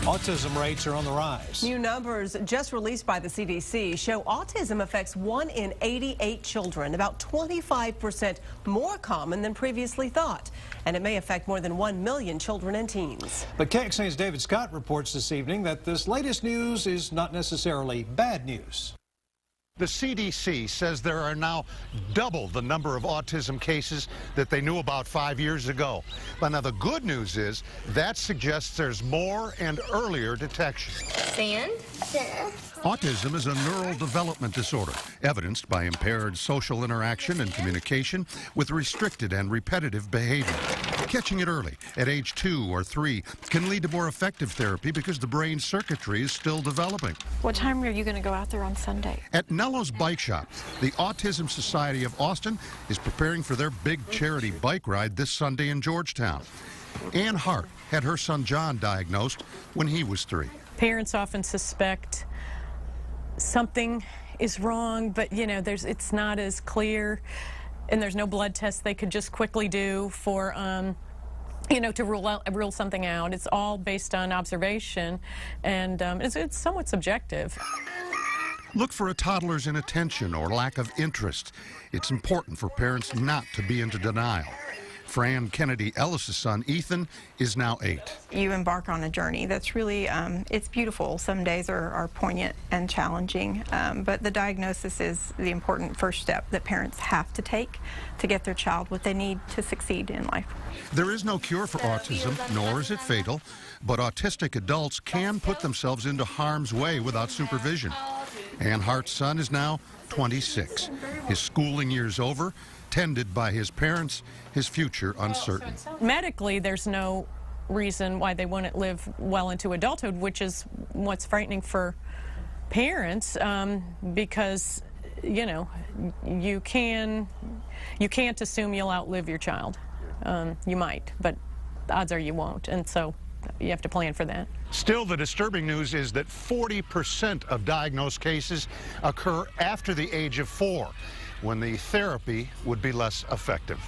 Autism rates are on the rise. New numbers just released by the CDC show autism affects 1 in 88 children, about 25% more common than previously thought. And it may affect more than 1 million children and teens. But KXAN's David Scott reports this evening that this latest news is not necessarily bad news. The CDC says there are now double the number of autism cases that they knew about 5 years ago. But now the good news is that suggests there's more and earlier detection. Sand? Autism is a neural development disorder, evidenced by impaired social interaction and communication with restricted and repetitive behavior. Catching it early, at age 2 or 3, can lead to more effective therapy because the brain circuitry is still developing. What time are you going to go out there on Sunday? At Nello's Bike Shop, the Autism Society of Austin is preparing for their big charity bike ride this Sunday in Georgetown. Ann Hart had her son John diagnosed when he was 3. Parents often suspect something is wrong, but it's not as clear, and there's no blood test they could just quickly do for to rule something out. It's all based on observation, and it's somewhat subjective. Look for a toddler's inattention or lack of interest. It's important for parents not to be into denial. Fran Kennedy Ellis' son, Ethan, is now 8. You embark on a journey that's really, it's beautiful. Some days are poignant and challenging, but the diagnosis is the important first step that parents have to take to get their child what they need to succeed in life. There is no cure for autism, nor is it fatal, but autistic adults can put themselves into harm's way without supervision. Ann Hart's son is now 26. His schooling year's over, tended by his parents, his future uncertain. Medically, there's no reason why they wouldn't live well into adulthood, which is what's frightening for parents, because you can't assume you'll outlive your child. You might, but the odds are you won't, and so you have to plan for that. Still, the disturbing news is that 40% of diagnosed cases occur after the age of 4, when the therapy would be less effective.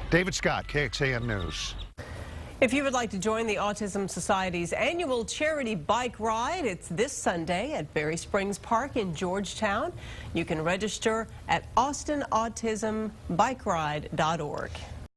David Scott, KXAN News. If you would like to join the Autism Society's annual charity bike ride, it's this Sunday at Berry Springs Park in Georgetown. You can register at austinautismbikeRide.org.